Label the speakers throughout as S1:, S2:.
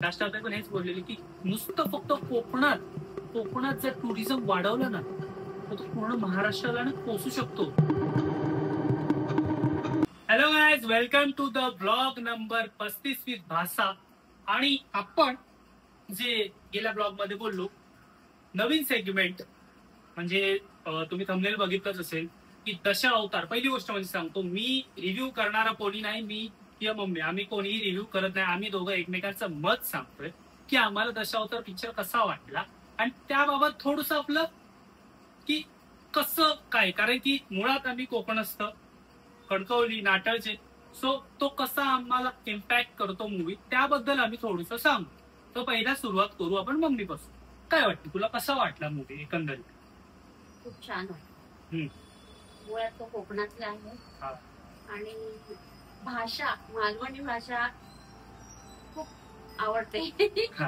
S1: राष्ट्रपती पण हेच बोललेले की नुसतं फक्त कोकणात जर टुरिझम वाढवलं ना तर तो पूर्ण महाराष्ट्राला ना पोहोचू शकतो. Hello guys, welcome to the blog number 35 with Bhasha. आणि आपण जे गेल्या ब्लॉग मध्ये बोललो नवीन सेगमेंट म्हणजे तुम्ही थंबनेल बघितलंच असेल की दशा अवतार. पहिली गोष्ट म्हणजे सांगतो, मी रिव्ह्यू करणारा कोणी नाही, मी किंवा मम्मी आम्ही कोणीही रिव्ह्यू करत नाही. आम्ही दोघं एकमेकांचं मत सांगतोय की आम्हाला दशा अवतार पिक्चर कसा वाटला आणि त्याबाबत थोडस आपलं की कसं काय, कारण की मुळात आम्ही कोकणस्थ, कणकवली नाटळचे, सो तो कसा आम्हाला इम्पॅक्ट करतो मूवी त्याबद्दल आम्ही थोडस सांगू. तो पहिला सुरुवात करू आपण मम्मीपासून. काय वाटतं तुला, कसा वाटला मूवी एकंदरीत?
S2: खूप छान वाटतं. मुळात तो कोकणातला आहे आणि भाषा, मालवणी भाषा खूप आवडते. खूप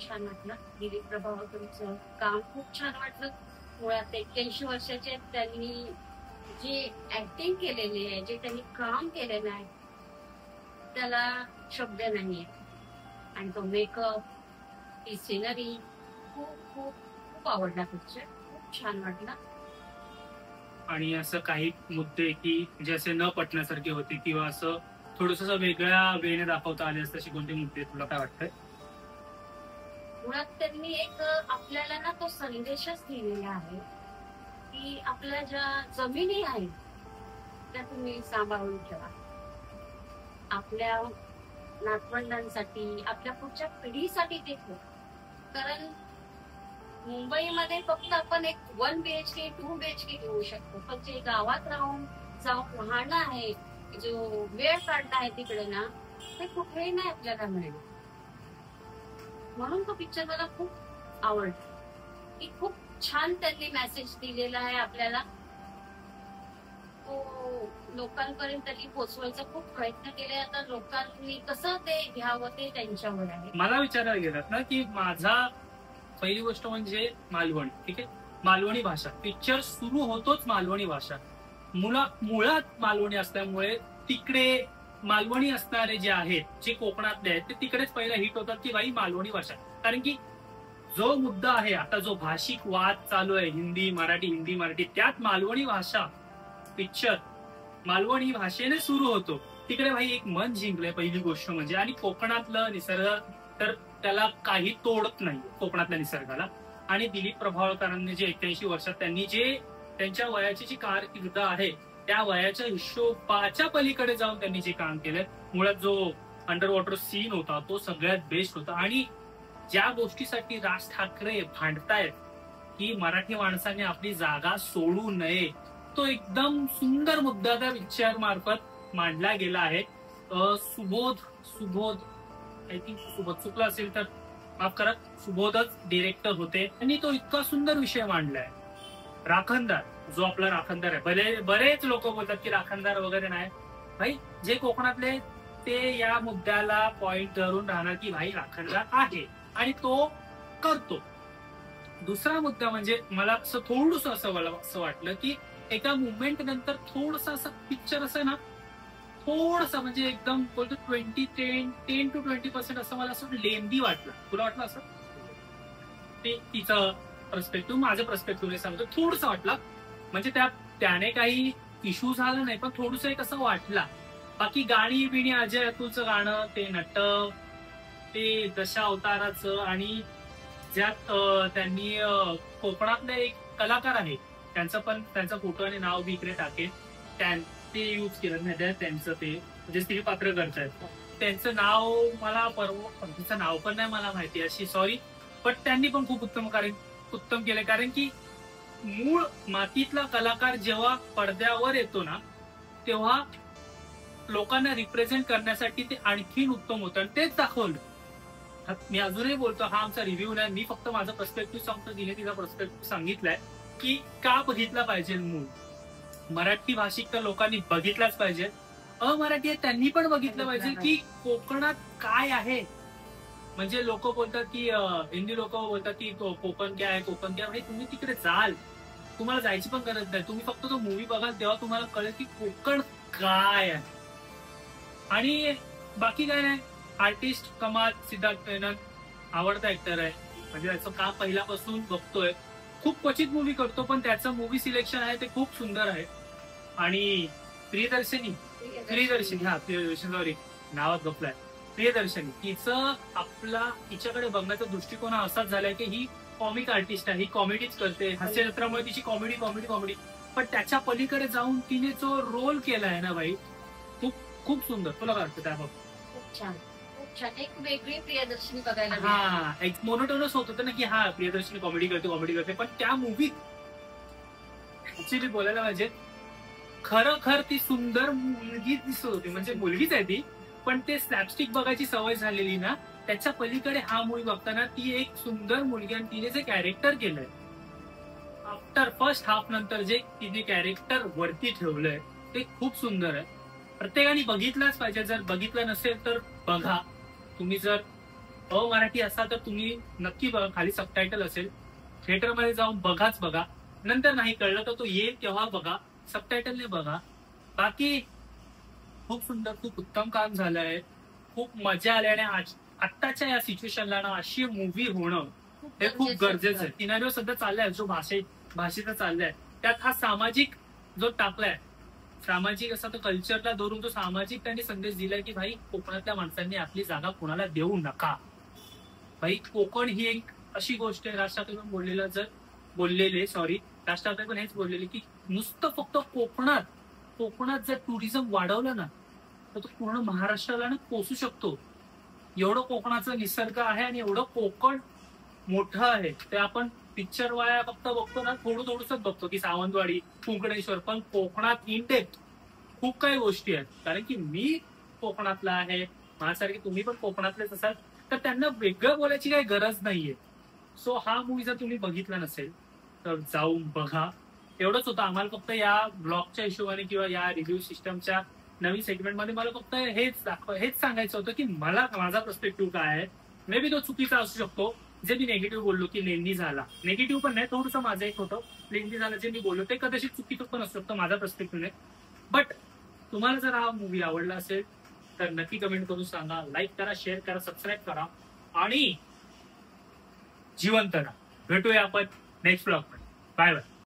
S2: छान वाटलं. दिलीप प्रभावळकरचं काम खूप छान वाटलं. मुळात 81 वर्षाचे त्यांनी जे ऍक्टिंग केलेली आहे, जे त्यांनी काम केलेलं आहे त्याला शब्द नाहीये. आणि तो मेकअप, ती सिनरी खूप खूप खूप आवडला पिक्चर. खूप छान वाटला.
S1: आणि असं काही मुद्दे की जे असे न पटण्यासारखे होते किंवा असं थोडस वेगळ्या वेळेने दाखवता आले असते, असे कोणते मुद्दे तुला काय वाटतंय?
S2: मुळात त्यांनी एक आपल्याला ना तो संदेशच दिलेला आहे की आपल्या ज्या जमिनी आहेत त्या तुम्ही सांभाळून ठेवा. आपल्या नातवंडांसाठी, आपल्या पुढच्या पिढीसाठी ते ठेवा. कारण मुंबईमध्ये फक्त आपण एक 1 BHK 2 BHK घेऊ शकतो, पण जे गावात जाऊन राहणं आहे, जो वेळ काढणं आहे तिकडे ना, ते कुठेही नाही आपल्याला मिळेल. म्हणून तो पिक्चर मला खूप आवडला की खूप छान त्यांनी मेसेज दिलेला आहे आपल्याला. तो लोकांपर्यंत त्यांनी पोचवायचा खूप प्रयत्न केले. आता लोकांनी कसं ते घ्यावं ते त्यांच्यावर आहे.
S1: मला विचारायला गेलात ना की माझा पहिली गोष्ट म्हणजे मालवणी. ठीक आहे, मालवणी भाषा. पिक्चर सुरू होतोच मालवणी भाषा, मुळात मालवणी असल्यामुळे तिकडे मालवणी असणारे जे आहेत, जे कोकणातले आहेत, ते तिकडेच पहिला हिट होतात की बाई मालवणी भाषा. कारण की जो मुद्दा आहे आता, जो भाषिक वाद चालू आहे हिंदी मराठी, त्यात मालवणी भाषा पिक्चर मालवणी भाषेने सुरू होतो. तिकडे भाई एक मन जिंकलंय पहिली गोष्ट म्हणजे. आणि कोकणातलं निसर्ग तर त्याला काही तोडत नाही, कोकणातल्या निसर्गाला. आणि दिलीप प्रभावळकरांनी जे 81 वर्षात त्यांनी जे त्यांच्या वयाची जी कारकीर्द आहे त्या वयाच्या हिशोबाच्या पलीकडे जाऊन त्यांनी जे काम केलंय, मुळात जो अंडर वॉटर सीन होता तो सगळ्यात बेस्ट होता. आणि ज्या गोष्टीसाठी राज ठाकरे भांडतायत की मराठी माणसाने आपली जागा सोडू नये, तो एकदम सुंदर मुद्दा त्या पिक्चर मार्फत मांडला गेला आहे. सुबोध आय थिंक सुबोध चुकला असेल तर माफ करा, सुबोधच डिरेक्टर होते आणि तो इतका सुंदर विषय मांडलाय. राखणदार, जो आपला राखणदार आहे, बरेच लोक बोलतात की राखणदार वगैरे नाही. भाई जे कोकणातले ते या मुद्द्याला पॉइंट धरून राहणार की भाई राखणदार आहे आणि तो करतो. दुसरा मुद्दा म्हणजे मला असं थोडस असं वाटलं की एका मुवमेंट नंतर थोडस असं पिक्चर असं ना, थोडस म्हणजे एकदम बोलतो 10 to 20% असं मला असं लेंदी वाटलं. तुला वाटलं असं? ते तिचं पर्स्पेक्टिव्ह, माझं पर्स्पेक्टिव्ह सांगतो, थोडस वाटलं. म्हणजे त्याने काही इश्यू झाला नाही, पण थोडस एक असं वाटला. बाकी गाणी बिणी, अजय अतुलचं गाणं, ते नट, ते दशा अवताराचं, आणि ज्यात त्यांनी कोकणातले एक कलाकार आहे त्यांचा फोटो आणि नाव बी इकडे टाकेल, ते यूज केलं नाही. त्यांचं ते म्हणजे स्त्री पात्र करतायत, त्यांचं नाव मला तिचं नाव पण नाही मला माहिती अशी, सॉरी. पण त्यांनी पण खूप उत्तम केलं. कारण की मूळ मातीतला कलाकार जेव्हा पडद्यावर येतो ना, तेव्हा लोकांना रिप्रेझेंट करण्यासाठी ते आणखीन उत्तम होतं आणि तेच दाखवलं. मी अजूनही बोलतो, हा आमचा रिव्ह्यू नाही, मी फक्त माझा पर्स्पेक्टिव्ह सांगतो. तिने तिचा पर्स्पेक्टिव्ह सांगितलाय की का बघितला पाहिजे मूळ. मराठी भाषिक तर लोकांनी बघितलाच पाहिजे, अमराठी आहे त्यांनी पण बघितलं पाहिजे की कोकणात काय आहे. म्हणजे लोक बोलतात की हिंदी लोक बोलतात की कोकण क्या आहे, कोकण क्या आहे. तुम्ही तिकडे जाल, तुम्हाला जायची पण गरज नाही. तुम्ही फक्त तो मूवी बघाल तेव्हा तुम्हाला कळेल की कोकण काय आहे. आणि बाकी काय नाही, आर्टिस्ट कमाल सिद्धार्थ मेनन आवडता ऍक्टर आहे, म्हणजे त्याचं काम पहिल्यापासून बघतोय. खूप क्वचित मूवी करतो, पण त्याचं मूवी सिलेक्शन आहे ते खूप सुंदर आहे. आणि प्रियदर्शनी सॉरी नावात गपलाय. प्रियदर्शनी तिचं तिच्याकडे बघण्याचा दृष्टिकोन असाच झालाय की ही कॉमिक आर्टिस्ट आहे, ही कॉमेडीच करते, हास्य जत्रामुळे तिची कॉमेडी कॉमेडी कॉमेडी, पण त्याच्या पलीकडे जाऊन तिने जो रोल केलाय ना भाई, खूप खूप सुंदर. तुला काय वाटतं त्याबाबत?
S2: खूप छान, खूप छान. एक वेगळी प्रियदर्शनी बघायला मिळाली.
S1: हा, एक मोनोटोनस होत होतं ना की हा प्रियदर्शनी कॉमेडी करते, पण त्या मूवीत ऍक्च्युली बोलायला पाहिजे खरं ती सुंदर मुलगी दिसत होती. म्हणजे मुलगीच आहे ती, पण ते स्लॅपस्टिक बघायची सवय झालेली ना, त्याच्या पलीकडे हा मूवी बघताना ती एक सुंदर मुलगी, आणि तिने जे कॅरेक्टर केलंय आफ्टर फर्स्ट हाफ नंतर जे तिने कॅरेक्टर वरती ठेवलंय ते खूप सुंदर आहे. प्रत्येकाने बघितलंच पाहिजे. जर बघितलं नसेल तर बघा. तुम्ही जर मराठी असाल तर तुम्ही नक्की बघा, खाली सबटायटल असेल. थिएटरमध्ये जाऊन बघा. नंतर नाही कळलं तर तो येईल तेव्हा बघा, सबटायटलने बघा. बाकी खूप सुंदर, खूप उत्तम काम झालंय, खूप मजा आली. आणि आत्ताच्या या सिच्युएशनला ना अशी मूवी होणं हे खूप गरजेचं आहे. सिनारिओ सध्या चाललाय जो भाषेचा चाललाय, त्यात हा सामाजिक जो टाकलाय, सामाजिक असा तो कल्चरला धरून जो सामाजिक त्यांनी संदेश दिलाय की भाई कोकणातल्या माणसांनी आपली जागा कोणाला देऊ नका. भाई कोकण ही एक अशी गोष्ट आहे, राज ठाकरे पण हेच बोललेले की नुसतं फक्त कोकणात जर टुरिझम वाढवलं ना तर तो पूर्ण महाराष्ट्राला ना पोचू शकतो. एवढं कोकणाचा निसर्ग आहे आणि एवढं कोकण मोठं आहे. ते आपण पिक्चर वाया फक्त बघतो ना, थोडंसंच बघतो की सावंतवाडी, कुंकणेश्वर, पण कोकणात इन डेप्थ खूप काही गोष्टी आहेत. कारण की मी कोकणातला आहे, माझ्यासारखे तुम्ही पण कोकणातलेच असाल, तर त्यांना वेगळं बोलायची काही गरज नाहीये. सो हा मूवी जर तुम्ही बघितला नसेल तर जाऊन बघा. एवढंच होतं आम्हाला फक्त या ब्लॉगच्या हिशोबाने किंवा या रिव्ह्यू सिस्टमच्या नवीन सेगमेंटमध्ये मला फक्त हेच सांगायचं होतं की माझा पर्स्पेक्टिव्ह काय आहे. मे बी तो चुकीचा असू शकतो, जे मी नेगेटिव्ह बोललो की लेंदी झाला, नेगेटिव्ह पण नाही, थोडंसं माझं एक होतं लेंदी झाला जे मी बोललो ते कदाचित चुकीचं पण असू शकतं माझा पर्स्पेक्टिव्ह नाही. बट तुम्हाला जर हा मूवी आवडला असेल तर नक्की कमेंट करून सांगा, लाईक करा, शेअर करा, सबस्क्राईब करा आणि जिवंत राहा. भेटूया आपण नेक्स्ट ब्लॉग मध्ये. Bye bye.